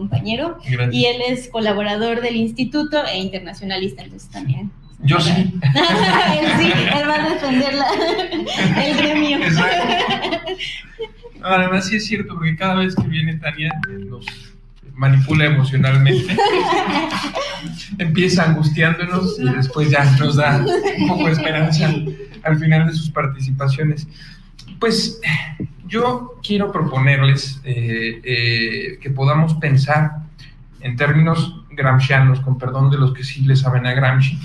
compañero. Gracias. Y él es colaborador del instituto e internacionalista, entonces también. Yo sí. Él va a defender el gremio. Exacto. Además sí es cierto, porque cada vez que viene Tania nos manipula emocionalmente, empieza angustiándonos y después ya nos da un poco de esperanza al final de sus participaciones. Pues yo quiero proponerles que podamos pensar en términos gramscianos, con perdón de los que sí le saben a Gramsci,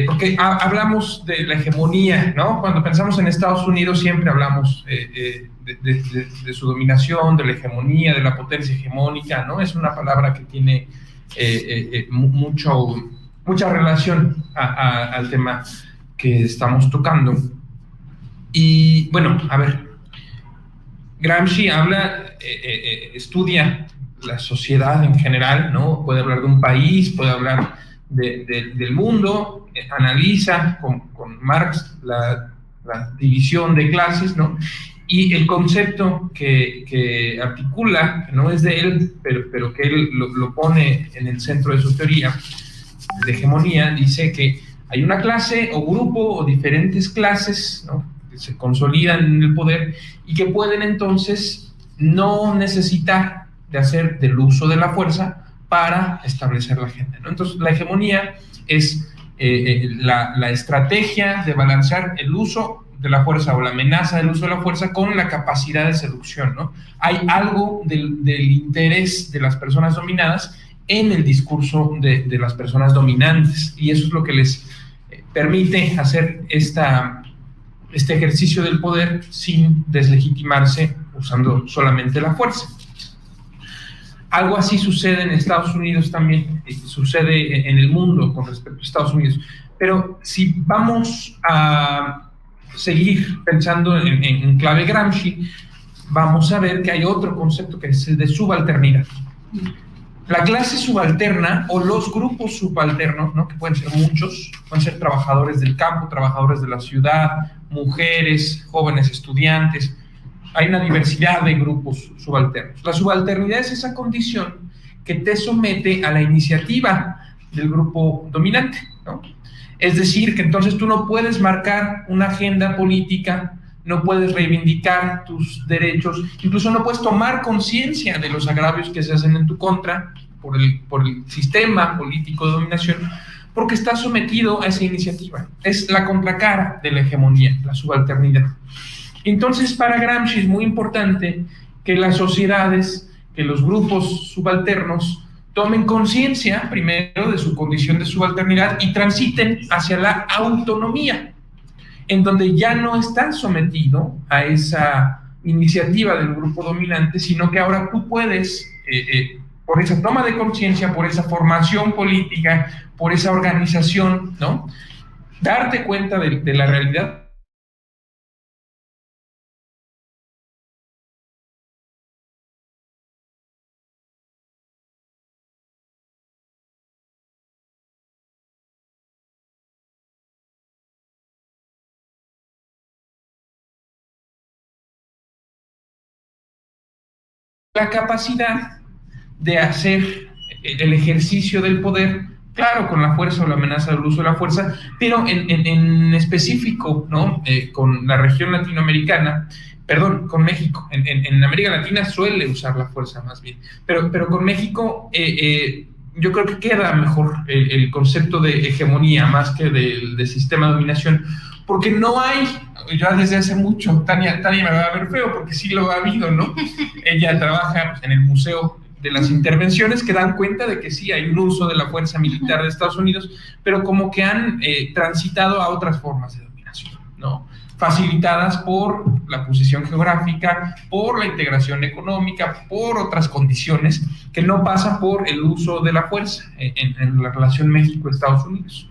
porque hablamos de la hegemonía, ¿no? Cuando pensamos en Estados Unidos siempre hablamos de su dominación, de la hegemonía, de la potencia hegemónica, ¿no? Es una palabra que tiene mucha relación al tema que estamos tocando. Y bueno, a ver, Gramsci estudia la sociedad en general, ¿no? Puede hablar de un país, puede hablar del mundo, analiza con Marx la división de clases, ¿no? Y el concepto que articula, que no es de él, pero que él lo pone en el centro de su teoría de hegemonía, dice que hay una clase o grupo o diferentes clases, ¿no?, que se consolidan en el poder y que pueden entonces no necesitar de hacer del uso de la fuerza para establecer la agenda, ¿no? Entonces la hegemonía es la estrategia de balancear el uso de la fuerza o la amenaza del uso de la fuerza con la capacidad de seducción, ¿no? Hay algo del interés de las personas dominadas en el discurso de las personas dominantes, y eso es lo que les permite hacer este ejercicio del poder sin deslegitimarse usando solamente la fuerza. Algo así sucede en Estados Unidos también, sucede en el mundo con respecto a Estados Unidos. Pero si vamos a seguir pensando en clave Gramsci, vamos a ver que hay otro concepto que es el de subalternidad. La clase subalterna o los grupos subalternos, ¿no?, que pueden ser muchos, pueden ser trabajadores del campo, trabajadores de la ciudad, mujeres, jóvenes estudiantes. Hay una diversidad de grupos subalternos. La subalternidad es esa condición que te somete a la iniciativa del grupo dominante, ¿no? Es decir, que entonces tú no puedes marcar una agenda política, no puedes reivindicar tus derechos, incluso no puedes tomar conciencia de los agravios que se hacen en tu contra por el sistema político de dominación, porque estás sometido a esa iniciativa. Es la contracara de la hegemonía, la subalternidad. Entonces, para Gramsci es muy importante que las sociedades, que los grupos subalternos tomen conciencia primero de su condición de subalternidad y transiten hacia la autonomía, en donde ya no están sometido a esa iniciativa del grupo dominante, sino que ahora tú puedes, por esa toma de conciencia, por esa formación política, por esa organización, ¿no?, darte cuenta de la realidad. La capacidad de hacer el ejercicio del poder, claro, con la fuerza o la amenaza del uso de la fuerza, pero en específico, ¿no?, con la región latinoamericana, perdón, con México. En América Latina suele usar la fuerza más bien, pero con México yo creo que queda mejor el concepto de hegemonía más que de sistema de dominación, porque no hay, ya desde hace mucho, Tania me va a ver feo porque sí lo ha habido, ¿no? Ella trabaja en el Museo de las Intervenciones, que dan cuenta de que sí hay un uso de la fuerza militar de Estados Unidos, pero como que han transitado a otras formas de dominación, ¿no?, facilitadas por la posición geográfica, por la integración económica, por otras condiciones que no pasan por el uso de la fuerza en la relación México-Estados Unidos.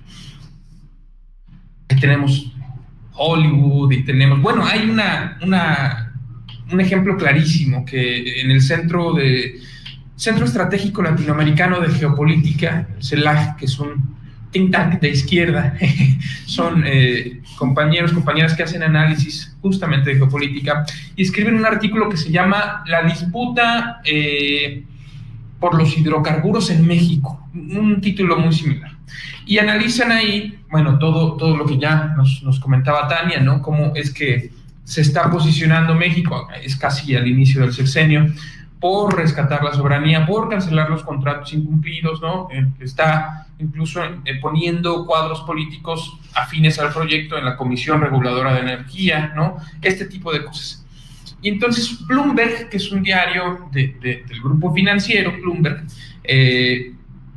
Ahí tenemos Hollywood y tenemos, bueno, hay un ejemplo clarísimo que en el Centro Estratégico Latinoamericano de Geopolítica, CELAG, que es un think tank de izquierda, son compañeras que hacen análisis justamente de geopolítica y escriben un artículo que se llama La disputa por los hidrocarburos en México, un título muy similar. Y analizan ahí, bueno, todo lo que ya nos comentaba Tania, ¿no? Cómo es que se está posicionando México, es casi al inicio del sexenio, por rescatar la soberanía, por cancelar los contratos incumplidos, ¿no? Está incluso poniendo cuadros políticos afines al proyecto en la Comisión Reguladora de Energía, ¿no? Este tipo de cosas. Y entonces Bloomberg, que es un diario del grupo financiero, Bloomberg,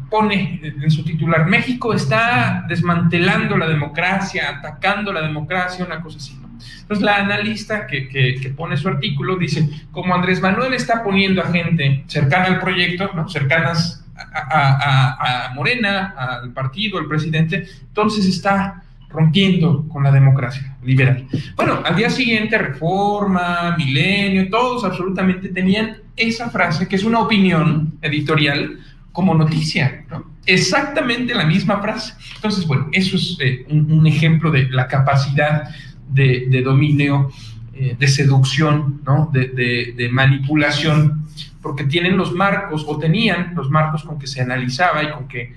pone en su titular: México está desmantelando la democracia, atacando la democracia, una cosa así, ¿no? Entonces la analista que pone su artículo dice: como Andrés Manuel está poniendo a gente cercana al proyecto, ¿no? Cercanas a Morena, al partido, al presidente, entonces está rompiendo con la democracia liberal. Bueno, al día siguiente Reforma, Milenio, todos absolutamente tenían esa frase, que es una opinión editorial, como noticia, ¿no? Exactamente la misma frase. Entonces, bueno, eso es un ejemplo de la capacidad de dominio, de seducción, ¿no? De manipulación, porque tienen los marcos, o tenían los marcos con que se analizaba y con que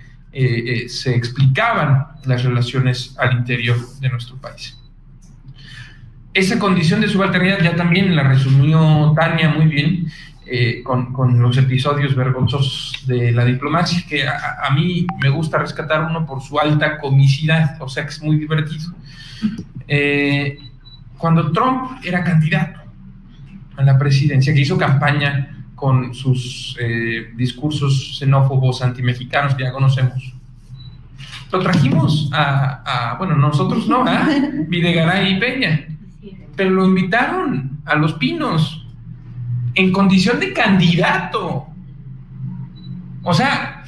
se explicaban las relaciones al interior de nuestro país. Esa condición de subalternidad ya también la resumió Tania muy bien, con los episodios vergonzosos de la diplomacia, que a mí me gusta rescatar uno por su alta comicidad, o sea que es muy divertido. Cuando Trump era candidato a la presidencia, que hizo campaña con sus discursos xenófobos, antimexicanos, que ya conocemos, lo trajimos bueno, nosotros no, a Videgaray y Peña, pero lo invitaron a Los Pinos en condición de candidato. O sea,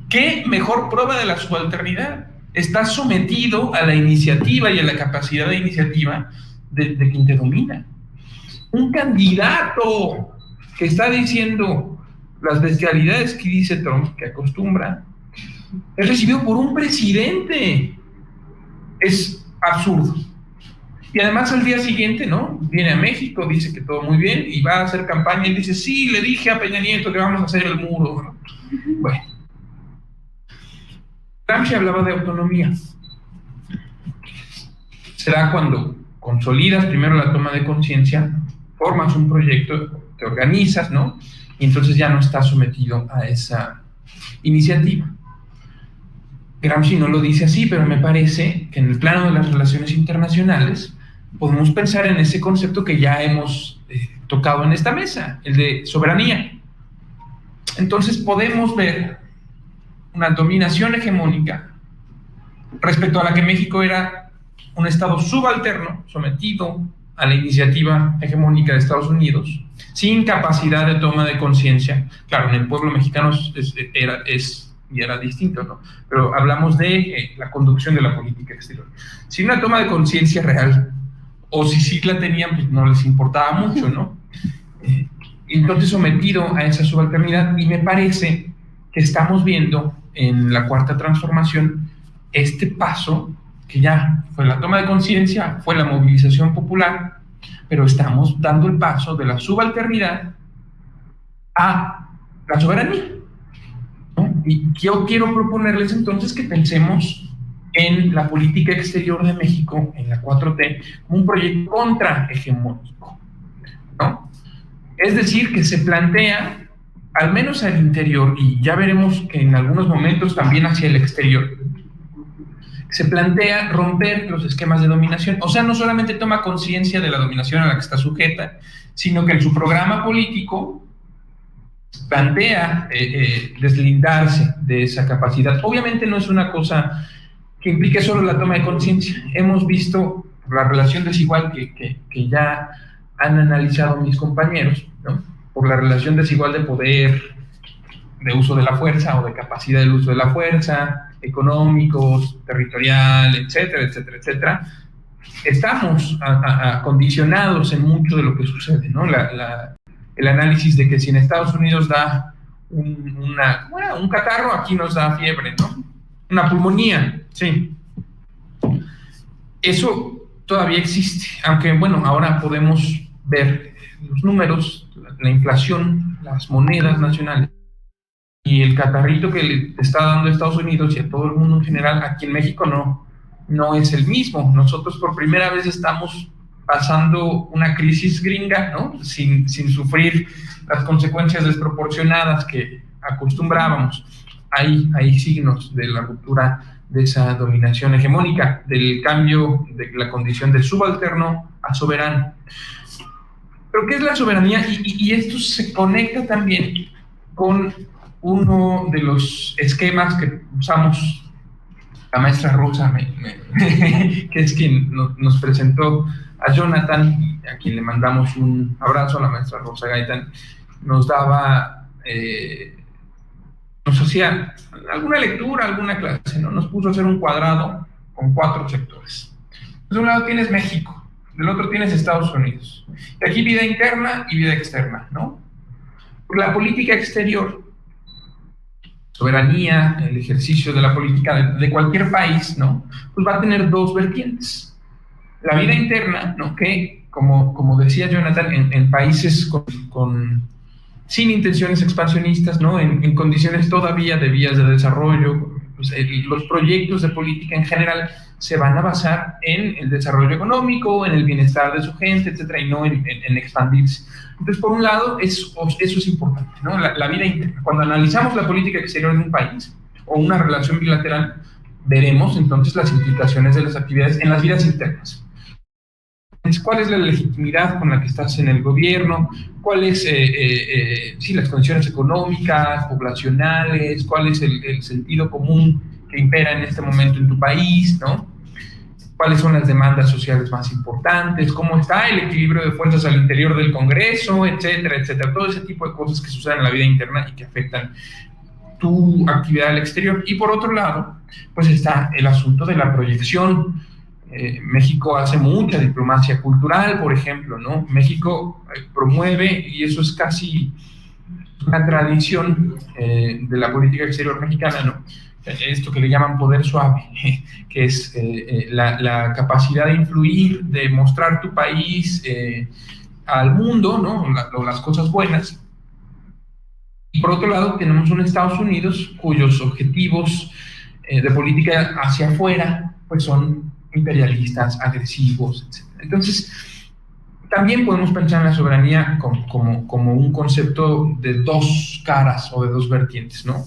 ¿qué mejor prueba de la subalternidad? Está sometido a la iniciativa y a la capacidad de iniciativa de quien te domina. Un candidato que está diciendo las bestialidades que dice Trump, que acostumbra, es recibido por un presidente. Es absurdo. Y además al día siguiente, ¿no? Viene a México, dice que todo muy bien, y va a hacer campaña y dice: sí, le dije a Peña Nieto que vamos a hacer el muro, ¿no? Bueno. Gramsci hablaba de autonomía. Será cuando consolidas primero la toma de conciencia, formas un proyecto, te organizas, ¿no? Y entonces ya no estás sometido a esa iniciativa. Gramsci no lo dice así, pero me parece que en el plano de las relaciones internacionales podemos pensar en ese concepto que ya hemos tocado en esta mesa, el de soberanía. Entonces podemos ver una dominación hegemónica respecto a la que México era un estado subalterno, sometido a la iniciativa hegemónica de Estados Unidos, sin capacidad de toma de conciencia. Claro, en el pueblo mexicano era distinto, ¿no? Pero hablamos de la conducción de la política exterior. Sin una toma de conciencia real, o si sí la tenían, pues no les importaba mucho, ¿no? Entonces sometido a esa subalternidad, y me parece que estamos viendo en la Cuarta Transformación este paso, que ya fue la toma de conciencia, fue la movilización popular, pero estamos dando el paso de la subalternidad a la soberanía, ¿no? Y yo quiero proponerles entonces que pensemos en la política exterior de México, en la 4T, como un proyecto contrahegemónico, ¿no? Es decir, que se plantea, al menos al interior, y ya veremos que en algunos momentos también hacia el exterior, se plantea romper los esquemas de dominación. O sea, no solamente toma conciencia de la dominación a la que está sujeta, sino que en su programa político plantea deslindarse de esa capacidad. Obviamente no es una cosa que implique solo la toma de conciencia. Hemos visto la relación desigual que ya han analizado mis compañeros, ¿no? Por la relación desigual de poder, de uso de la fuerza o de capacidad del uso de la fuerza, económicos, territorial, etcétera, etcétera, etcétera. Estamos condicionados en mucho de lo que sucede, ¿no? El análisis de que si en Estados Unidos da un catarro, aquí nos da fiebre, ¿no? Una pulmonía, sí. Eso todavía existe, aunque bueno, ahora podemos ver los números, la inflación las monedas nacionales. Y el catarrito que le está dando a Estados Unidos y a todo el mundo en general, aquí en México no es el mismo. Nosotros por primera vez estamos pasando una crisis gringa, ¿no? Sin sufrir las consecuencias desproporcionadas que acostumbrábamos. Hay signos de la ruptura de esa dominación hegemónica, del cambio de la condición de subalterno a soberano. ¿Pero qué es la soberanía? Y esto se conecta también con uno de los esquemas que usamos la maestra Rosa, que es quien nos presentó a Jonathan, a quien le mandamos un abrazo. A la maestra Rosa Gaitán nos daba, nos hacía alguna lectura, alguna clase, ¿no? Nos puso a hacer un cuadrado con 4 sectores. De un lado tienes México, del otro tienes Estados Unidos. Y aquí vida interna y vida externa, ¿no? Por la política exterior, soberanía, el ejercicio de la política de cualquier país, ¿no? Pues va a tener 2 vertientes. La vida interna, ¿no? Que, como decía Jonathan, en países sin intenciones expansionistas, ¿no? En condiciones todavía de vías de desarrollo, pues los proyectos de política en general se van a basar en el desarrollo económico, en el bienestar de su gente, etcétera, y no en expandirse. Entonces, por un lado, eso es importante, ¿no? La vida interna. Cuando analizamos la política exterior de un país o una relación bilateral, veremos entonces las implicaciones de las actividades en las vidas internas. ¿Cuál es la legitimidad con la que estás en el gobierno? ¿Cuáles las condiciones económicas, poblacionales? ¿Cuál es el sentido común que impera en este momento en tu país, ¿no? ¿Cuáles son las demandas sociales más importantes? ¿Cómo está el equilibrio de fuerzas al interior del Congreso? Etcétera, etcétera. Todo ese tipo de cosas que suceden en la vida interna y que afectan tu actividad al exterior. Y por otro lado, pues está el asunto de la proyección. México hace mucha diplomacia cultural, por ejemplo, ¿no? México promueve, y eso es casi una tradición de la política exterior mexicana, ¿no? Esto que le llaman poder suave, que es la capacidad de influir, de mostrar tu país al mundo, ¿no? Las cosas buenas. Y por otro lado tenemos un Estados Unidos cuyos objetivos de política hacia afuera pues son imperialistas, agresivos, etc. Entonces, también podemos pensar en la soberanía como un concepto de 2 caras o de 2 vertientes, ¿no?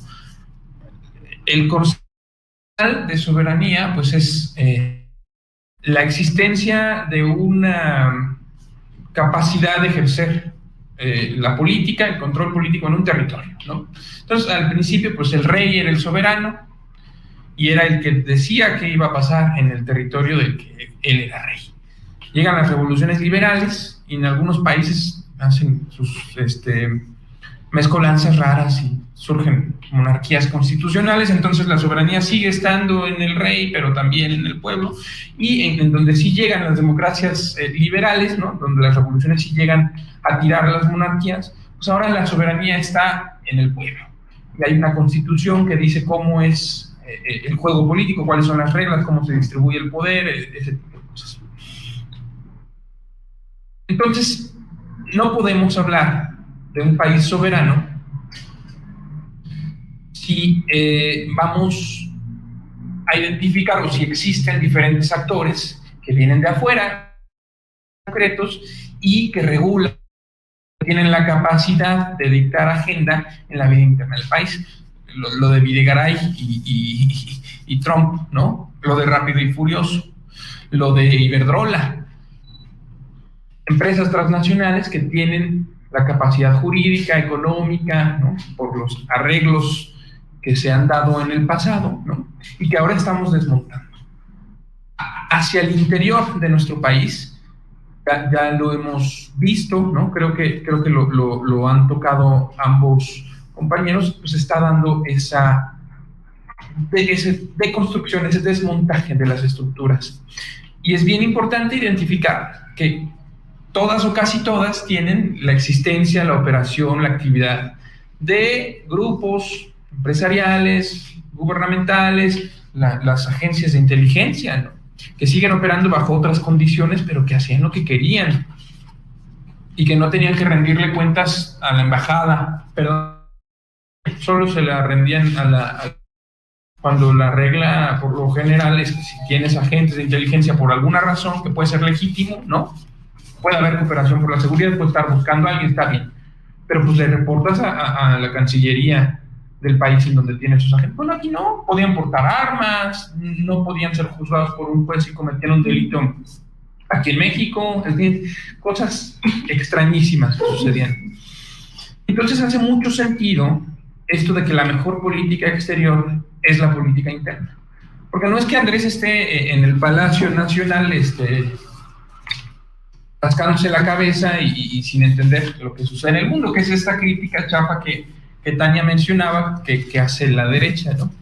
El concepto de soberanía pues es la existencia de una capacidad de ejercer la política, el control político en un territorio, ¿no? Entonces, al principio, pues el rey era el soberano y era el que decía qué iba a pasar en el territorio del que él era rey. Llegan las revoluciones liberales y en algunos países hacen sus mezcolanzas raras y surgen monarquías constitucionales. Entonces la soberanía sigue estando en el rey, pero también en el pueblo, y en donde sí llegan las democracias liberales, ¿no? Donde las revoluciones sí llegan a tirar a las monarquías, pues ahora la soberanía está en el pueblo. Y hay una constitución que dice cómo es el juego político, cuáles son las reglas, cómo se distribuye el poder, ese tipo de cosas. Entonces, no podemos hablar de un país soberano si vamos a identificar o si existen diferentes actores que vienen de afuera, concretos, y que regulan, tienen la capacidad de dictar agenda en la vida interna del país. Lo de Videgaray y Trump, ¿no? Lo de Rápido y Furioso, lo de Iberdrola. Empresas transnacionales que tienen la capacidad jurídica, económica, ¿no? Por los arreglos que se han dado en el pasado, ¿no? Y que ahora estamos desmontando. Hacia el interior de nuestro país, ya lo hemos visto, ¿no? Creo que lo han tocado ambos compañeros, pues está dando esa deconstrucción, ese desmontaje de las estructuras. Y es bien importante identificar que todas o casi todas tienen la existencia, la operación, la actividad de grupos empresariales, gubernamentales, las agencias de inteligencia, ¿no? Que siguen operando bajo otras condiciones, pero que hacían lo que querían. y que no tenían que rendirle cuentas a la embajada, perdón, solo se la rendían cuando la regla por lo general es que si tienes agentes de inteligencia por alguna razón que puede ser legítimo, ¿no? Puede haber cooperación por la seguridad, puede estar buscando a alguien, está bien, pero pues le reportas a la Cancillería del país en donde tiene sus agentes. Bueno, aquí no, podían portar armas, no podían ser juzgados por un juez si cometían un delito aquí en México, es decir, cosas extrañísimas que sucedían. Entonces hace mucho sentido esto de que la mejor política exterior es la política interna. Porque no es que Andrés esté en el Palacio Nacional rascándose la cabeza y sin entender lo que sucede en el mundo, que es esta crítica chafa que Tania mencionaba, que hace la derecha, ¿no?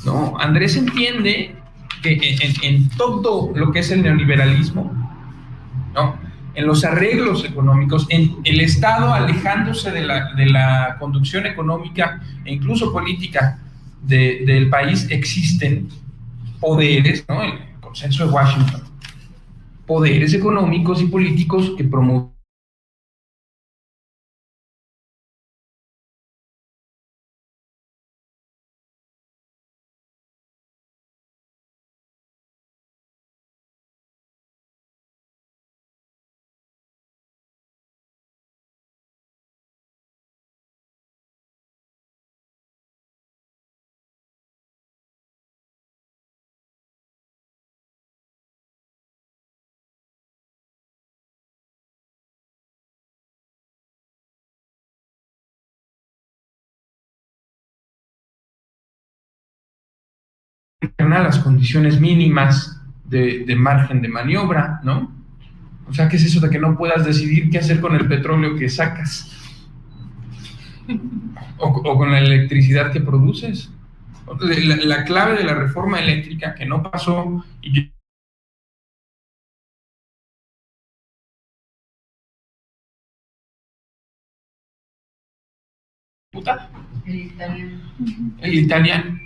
No, Andrés entiende que en todo lo que es el neoliberalismo, ¿no? En los arreglos económicos, en el Estado alejándose de la conducción económica e incluso política del país, existen poderes, ¿no? El consenso de Washington, poderes económicos y políticos que promueven las condiciones mínimas de margen de maniobra, ¿no? O sea, ¿qué es eso de que no puedas decidir qué hacer con el petróleo que sacas? O con la electricidad que produces. La clave de la reforma eléctrica que no pasó, y el italiano.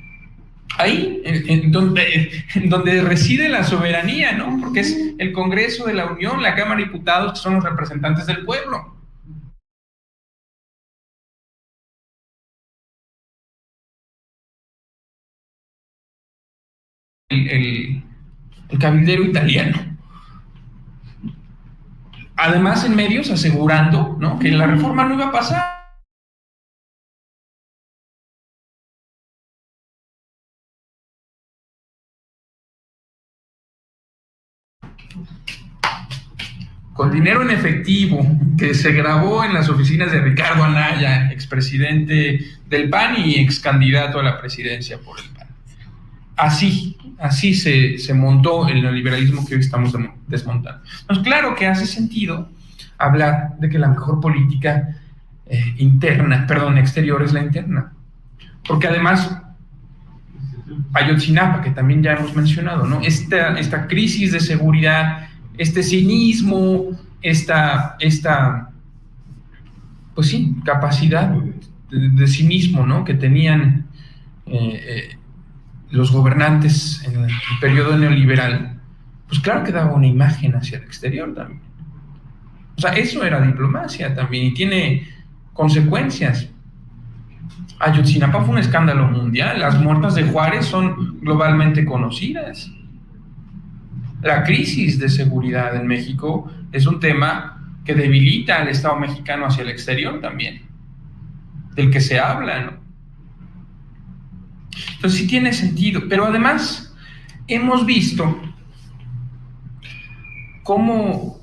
Ahí, en donde reside la soberanía, ¿no? Porque es el Congreso de la Unión, la Cámara de Diputados, que son los representantes del pueblo. El cabildero italiano. Además, en medios asegurando, ¿no?, que la reforma no iba a pasar. Con dinero en efectivo que se grabó en las oficinas de Ricardo Anaya, expresidente del PAN y ex candidato a la presidencia por el PAN. Así se montó el neoliberalismo que hoy estamos desmontando. Pues claro que hace sentido hablar de que la mejor política exterior es la interna. Porque además, Ayotzinapa, que también ya hemos mencionado, ¿no? Esta crisis de seguridad, este cinismo, esta pues sí, capacidad de cinismo, ¿no?, que tenían los gobernantes en el periodo neoliberal, pues claro que daba una imagen hacia el exterior también. O sea, eso era diplomacia también y tiene consecuencias. Ayotzinapa fue un escándalo mundial, las muertas de Juárez son globalmente conocidas. La crisis de seguridad en México es un tema que debilita al Estado mexicano hacia el exterior también, del que se habla, ¿no? Entonces sí tiene sentido, pero además hemos visto cómo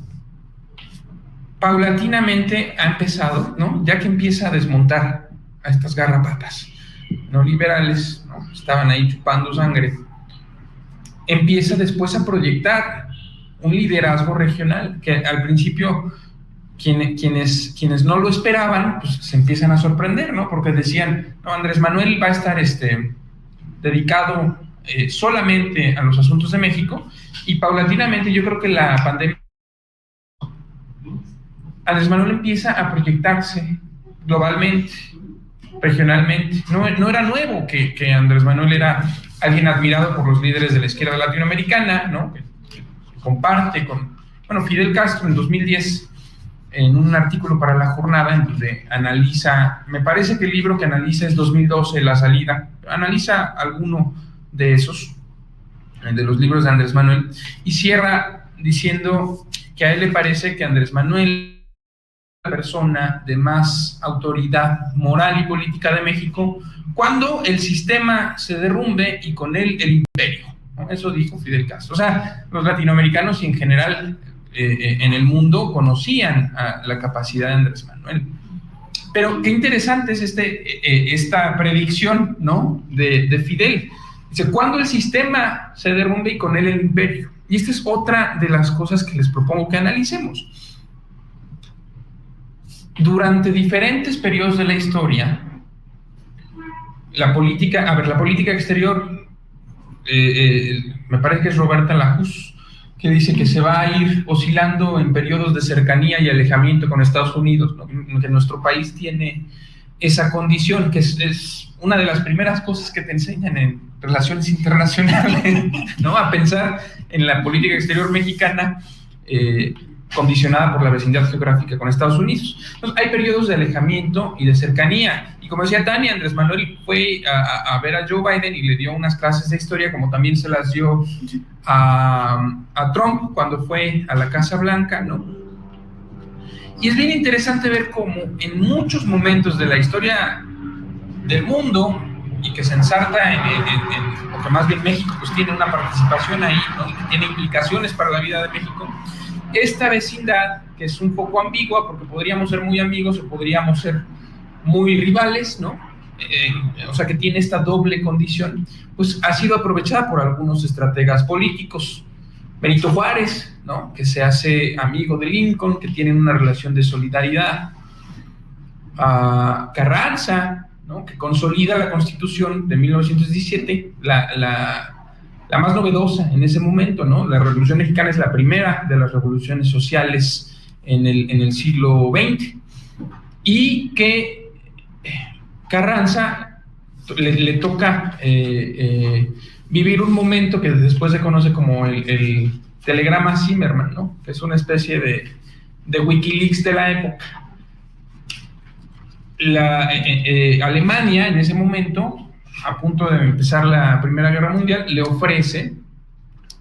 paulatinamente ha empezado, ¿no?, ya que empieza a desmontar a estas garrapatas no liberales, ¿no?, estaban ahí chupando sangre, empieza después a proyectar un liderazgo regional, que al principio quienes no lo esperaban, pues se empiezan a sorprender, ¿no? Porque decían, no, Andrés Manuel va a estar dedicado solamente a los asuntos de México, y paulatinamente yo creo que la pandemia, Andrés Manuel empieza a proyectarse globalmente, regionalmente. No era nuevo que Andrés Manuel era alguien admirado por los líderes de la izquierda latinoamericana, ¿no?, que comparte con, Fidel Castro en 2010 en un artículo para La Jornada, en donde analiza, me parece que el libro que analiza es 2012, La Salida, analiza alguno de esos, de los libros de Andrés Manuel, y cierra diciendo que a él le parece que Andrés Manuel es la persona de más autoridad moral y política de México cuando el sistema se derrumbe y con él el imperio, ¿no? Eso dijo Fidel Castro. O sea, los latinoamericanos y en general en el mundo conocían la capacidad de Andrés Manuel. Pero qué interesante es esta predicción, ¿no?, de Fidel. Dice, cuando el sistema se derrumbe y con él el imperio. Y esta es otra de las cosas que les propongo que analicemos. Durante diferentes periodos de la historia, la política exterior, me parece que es Roberta Lajús, que dice que se va a ir oscilando en periodos de cercanía y alejamiento con Estados Unidos, ¿no? Que nuestro país tiene esa condición, que es una de las primeras cosas que te enseñan en relaciones internacionales, ¿no? A pensar en la política exterior mexicana condicionada por la vecindad geográfica con Estados Unidos. Entonces, hay periodos de alejamiento y de cercanía, y como decía Tania, Andrés Manuel fue a ver a Joe Biden y le dio unas clases de historia, como también se las dio a Trump cuando fue a la Casa Blanca, ¿no? Y es bien interesante ver cómo en muchos momentos de la historia del mundo, y que se ensarta porque más bien México pues tiene una participación ahí, ¿no?, y que tiene implicaciones para la vida de México, esta vecindad, que es un poco ambigua, porque podríamos ser muy amigos o podríamos ser muy rivales, ¿no? O sea, que tiene esta doble condición, pues ha sido aprovechada por algunos estrategas políticos. Benito Juárez, ¿no?, que se hace amigo de Lincoln, que tienen una relación de solidaridad. Carranza, ¿no?, que consolida la Constitución de 1917, la más novedosa en ese momento, ¿no? La Revolución Mexicana es la primera de las revoluciones sociales en el siglo XX, y que Carranza le toca vivir un momento que después se conoce como el telegrama Zimmerman, ¿no?, que es una especie de Wikileaks de la época. Alemania en ese momento, a punto de empezar la Primera Guerra Mundial, le ofrece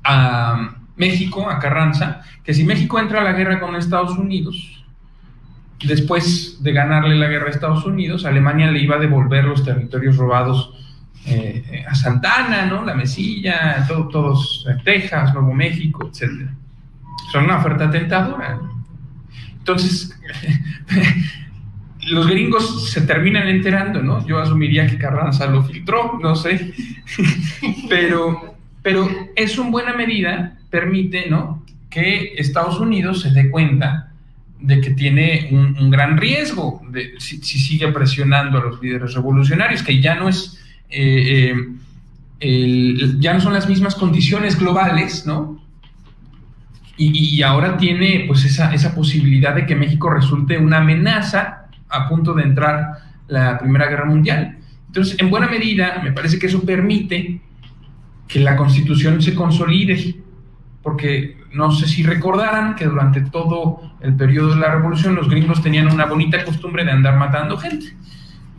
a México, a Carranza, que si México entra a la guerra con Estados Unidos, después de ganarle la guerra a Estados Unidos, Alemania le iba a devolver los territorios robados a Santana, ¿no?, la Mesilla, todos Texas, Nuevo México, etc. Son una oferta tentadora, ¿no? Entonces los gringos se terminan enterando, ¿no? Yo asumiría que Carranza lo filtró, no sé, pero eso en buena medida permite, ¿no?, que Estados Unidos se dé cuenta de que tiene un gran riesgo si sigue presionando a los líderes revolucionarios, que ya no es ya no son las mismas condiciones globales, ¿no? Y ahora tiene pues esa posibilidad de que México resulte una amenaza a punto de entrar la Primera Guerra Mundial. Entonces, en buena medida, me parece que eso permite que la Constitución se consolide, porque no sé si recordarán que durante todo el periodo de la Revolución los gringos tenían una bonita costumbre de andar matando gente,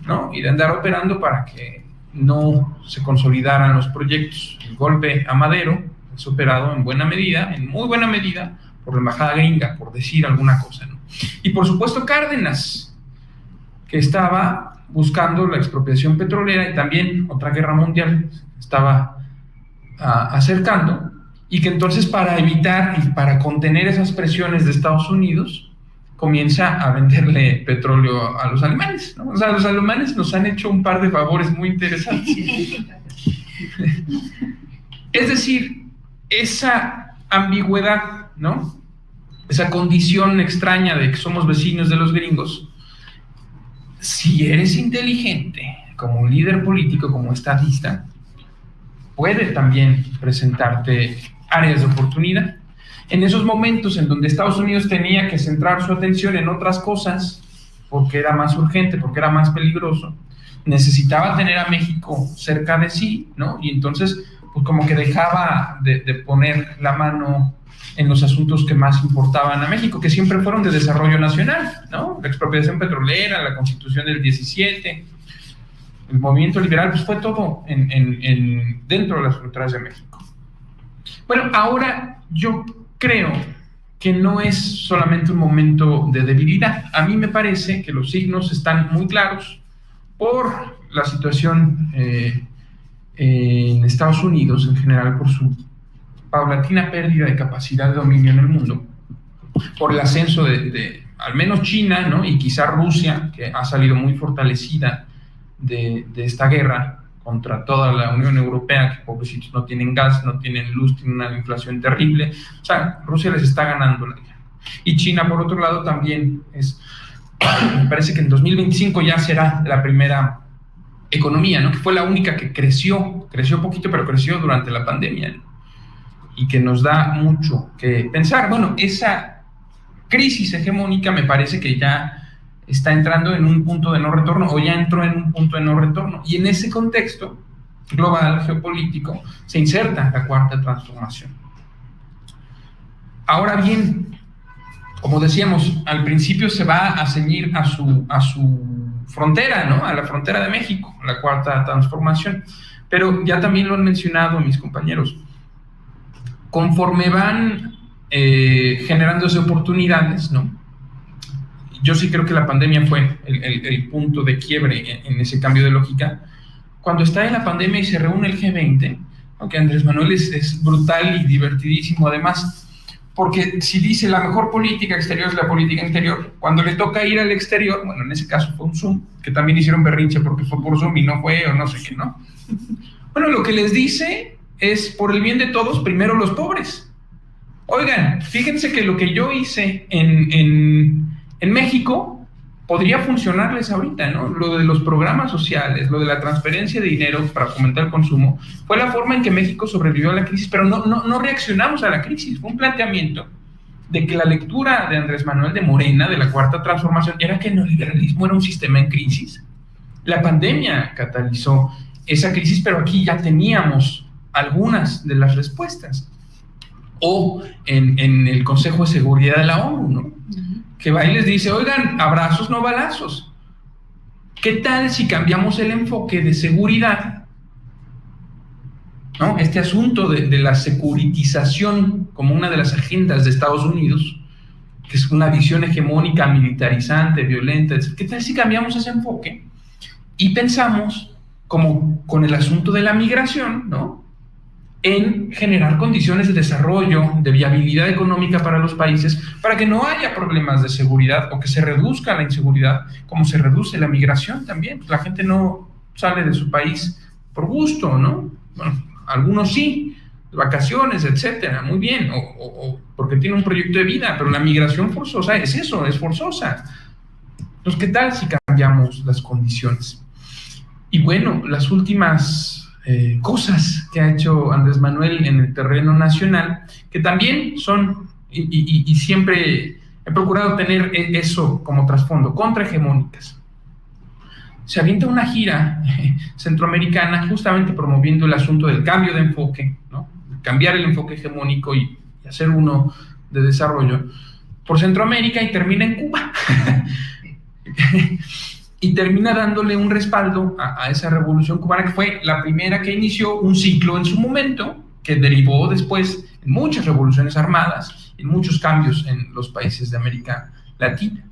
¿no?, y de andar operando para que no se consolidaran los proyectos. El golpe a Madero es operado en buena medida, en muy buena medida, por la embajada gringa, por decir alguna cosa, ¿no? Y por supuesto Cárdenas, que estaba buscando la expropiación petrolera, y también otra guerra mundial estaba acercando, y que entonces, para evitar y para contener esas presiones de Estados Unidos, comienza a venderle petróleo a los alemanes, ¿no? O sea, los alemanes nos han hecho un par de favores muy interesantes. Es decir, esa ambigüedad, ¿no?, esa condición extraña de que somos vecinos de los gringos, si eres inteligente como líder político, como estadista, puede también presentarte áreas de oportunidad. En esos momentos en donde Estados Unidos tenía que centrar su atención en otras cosas, porque era más urgente, porque era más peligroso, necesitaba tener a México cerca de sí, ¿no? Y entonces pues como que dejaba de poner la mano en los asuntos que más importaban a México, que siempre fueron de desarrollo nacional, ¿no? La expropiación petrolera, la Constitución del 17, el movimiento liberal, pues fue todo dentro de las fronteras de México. Bueno, ahora yo creo que no es solamente un momento de debilidad. A mí me parece que los signos están muy claros por la situación en Estados Unidos en general, por su paulatina pérdida de capacidad de dominio en el mundo, por el ascenso de al menos China, ¿no? Y quizá Rusia, que ha salido muy fortalecida de esta guerra contra toda la Unión Europea, que pobrecitos no tienen gas, no tienen luz, tienen una inflación terrible. O sea, Rusia les está ganando la guerra. Y China, por otro lado, también me parece que en 2025 ya será la primera economía, ¿no? Que fue la única que creció poquito, pero creció durante la pandemia, ¿no? Y que nos da mucho que pensar. Bueno, esa crisis hegemónica me parece que ya está entrando en un punto de no retorno, o ya entró en un punto de no retorno, y en ese contexto global, geopolítico, se inserta la cuarta transformación. Ahora bien, como decíamos, al principio se va a ceñir a su frontera, ¿no? A la frontera de México, la cuarta transformación, pero ya también lo han mencionado mis compañeros, conforme van generándose oportunidades, ¿no? Yo sí creo que la pandemia fue el punto de quiebre en ese cambio de lógica. Cuando está en la pandemia y se reúne el G20, aunque Andrés Manuel es brutal y divertidísimo además, porque si dice la mejor política exterior es la política interior, cuando le toca ir al exterior, bueno, en ese caso fue un Zoom, que también hicieron berrinche porque fue por Zoom y no fue, o no sé qué, ¿no? Bueno, lo que les dice es, por el bien de todos, primero los pobres. Oigan, fíjense que lo que yo hice en México podría funcionarles ahorita, ¿no? Lo de los programas sociales, lo de la transferencia de dinero para fomentar el consumo, fue la forma en que México sobrevivió a la crisis, pero no reaccionamos a la crisis. Fue un planteamiento de que la lectura de Andrés Manuel de Morena, de la cuarta transformación, era que el neoliberalismo era un sistema en crisis. La pandemia catalizó esa crisis, pero aquí ya teníamos algunas de las respuestas. O en el Consejo de Seguridad de la ONU, ¿no? Que va y les dice, oigan, abrazos no balazos. ¿Qué tal si cambiamos el enfoque de seguridad? ¿No? Este asunto de la securitización como una de las agendas de Estados Unidos, que es una visión hegemónica, militarizante, violenta, etc. ¿Qué tal si cambiamos ese enfoque y pensamos, como con el asunto de la migración, ¿no?, en generar condiciones de desarrollo, de viabilidad económica para los países, para que no haya problemas de seguridad o que se reduzca la inseguridad, como se reduce la migración también? La gente no sale de su país por gusto, ¿no? Bueno, algunos sí, vacaciones, etcétera, muy bien, o porque tiene un proyecto de vida, pero la migración forzosa es eso, es forzosa. Entonces, ¿qué tal si cambiamos las condiciones? Y bueno, las últimas cosas que ha hecho Andrés Manuel en el terreno nacional, que también son, y siempre he procurado tener eso como trasfondo, contrahegemónicas. Se avienta una gira centroamericana justamente promoviendo el asunto del cambio de enfoque, ¿no? Cambiar el enfoque hegemónico y hacer uno de desarrollo por Centroamérica, y termina en Cuba. Y termina dándole un respaldo a esa revolución cubana, que fue la primera que inició un ciclo en su momento, que derivó después en muchas revoluciones armadas, en muchos cambios en los países de América Latina.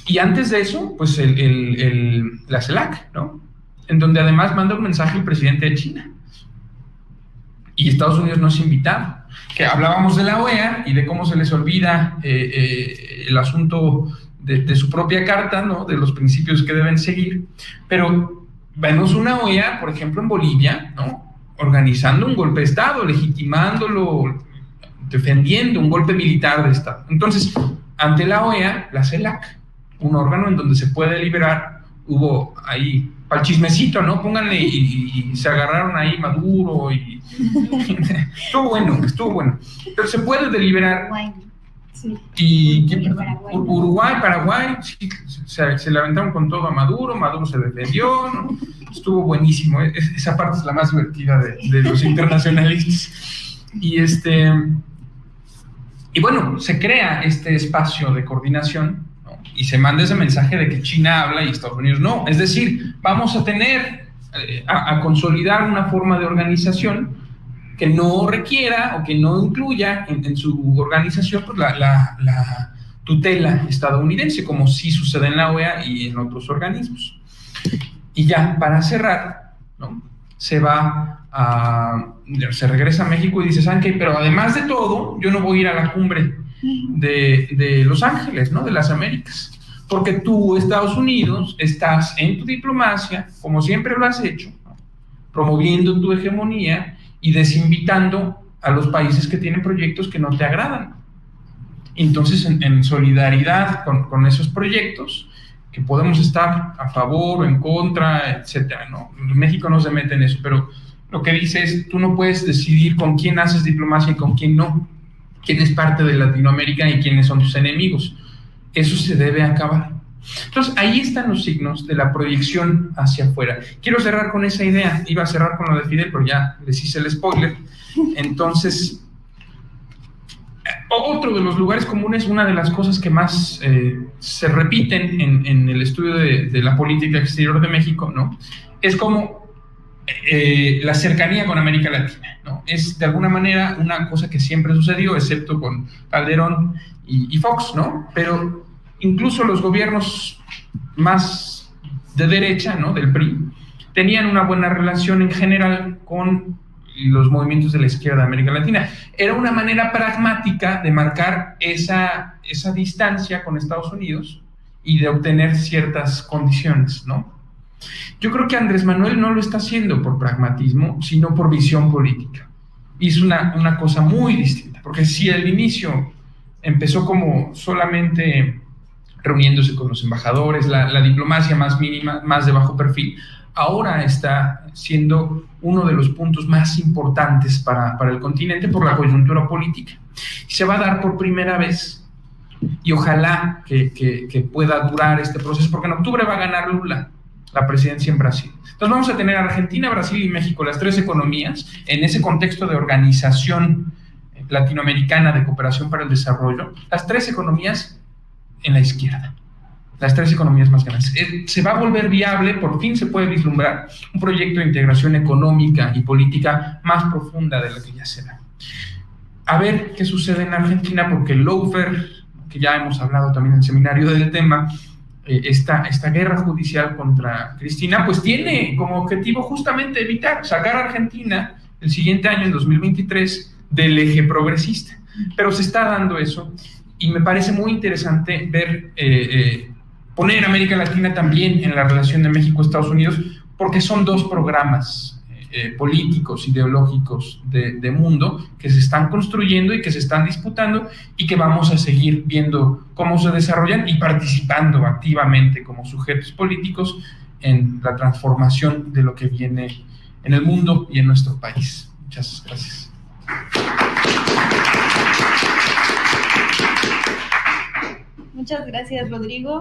Y antes de eso, pues la CELAC, ¿no?, en donde además manda un mensaje el presidente de China. Y Estados Unidos no es invitado. Que hablábamos de la OEA y de cómo se les olvida el asunto de su propia carta, ¿no?, de los principios que deben seguir, pero vemos una OEA, por ejemplo, en Bolivia, ¿no?, organizando un golpe de Estado, legitimándolo, defendiendo un golpe militar de Estado. Entonces, ante la OEA, la CELAC, un órgano en donde se puede deliberar, hubo ahí, para el chismecito, ¿no?, pónganle, y se agarraron ahí Maduro, y estuvo bueno, pero se puede deliberar Sí. Y Paraguay. Paraguay, sí, se le aventaron con todo a Maduro, Maduro se defendió, ¿no? Estuvo buenísimo, esa parte es la más divertida de los internacionalistas. Y bueno, se crea este espacio de coordinación, ¿no? Y se manda ese mensaje de que China habla y Estados Unidos no. Es decir, vamos a tener, a consolidar una forma de organización que no requiera o que no incluya en su organización pues, la tutela estadounidense, como sí sucede en la OEA y en otros organismos. Y ya, para cerrar, ¿no? Se regresa a México y dice, ¿saben qué? Pero además de todo, yo no voy a ir a la cumbre de Los Ángeles, ¿no? De las Américas. Porque tú, Estados Unidos, estás en tu diplomacia, como siempre lo has hecho, ¿no? Promoviendo tu hegemonía y desinvitando a los países que tienen proyectos que no te agradan. Entonces, en solidaridad con esos proyectos, que podemos estar a favor o en contra, etcétera, ¿no? México no se mete en eso, pero lo que dice es, tú no puedes decidir con quién haces diplomacia y con quién no, quién es parte de Latinoamérica y quiénes son tus enemigos. Eso se debe acabar. Entonces, ahí están los signos de la proyección hacia afuera. Quiero cerrar con esa idea. Iba a cerrar con lo de Fidel, pero ya les hice el spoiler. Entonces, otro de los lugares comunes, una de las cosas que más se repiten en el estudio de la política exterior de México, ¿no? Es como la cercanía con América Latina, ¿no? Es de alguna manera una cosa que siempre sucedió, excepto con Calderón y Fox, ¿no? Pero incluso los gobiernos más de derecha, ¿no? Del PRI, tenían una buena relación en general con los movimientos de la izquierda de América Latina. Era una manera pragmática de marcar esa distancia con Estados Unidos y de obtener ciertas condiciones, ¿no? Yo creo que Andrés Manuel no lo está haciendo por pragmatismo, sino por visión política. Y es una cosa muy distinta, porque si al inicio empezó como solamente reuniéndose con los embajadores, la diplomacia más mínima, más de bajo perfil, ahora está siendo uno de los puntos más importantes para el continente por la coyuntura política. Y se va a dar por primera vez, y ojalá que pueda durar este proceso, porque en octubre va a ganar Lula la presidencia en Brasil. Entonces vamos a tener Argentina, Brasil y México, las tres economías, en ese contexto de organización latinoamericana de cooperación para el desarrollo, las tres economías en la izquierda. Las tres economías más grandes. Se va a volver viable, por fin se puede vislumbrar un proyecto de integración económica y política más profunda de la que ya se da. A ver qué sucede en Argentina, porque el lawfare, que ya hemos hablado también en el seminario del tema, esta guerra judicial contra Cristina, pues tiene como objetivo justamente sacar a Argentina el siguiente año, en 2023, del eje progresista. Pero se está dando eso, y me parece muy interesante ver poner a América Latina también en la relación de México-Estados Unidos, porque son dos programas políticos, ideológicos de mundo que se están construyendo y que se están disputando y que vamos a seguir viendo cómo se desarrollan y participando activamente como sujetos políticos en la transformación de lo que viene en el mundo y en nuestro país. Muchas gracias. Muchas gracias, Rodrigo.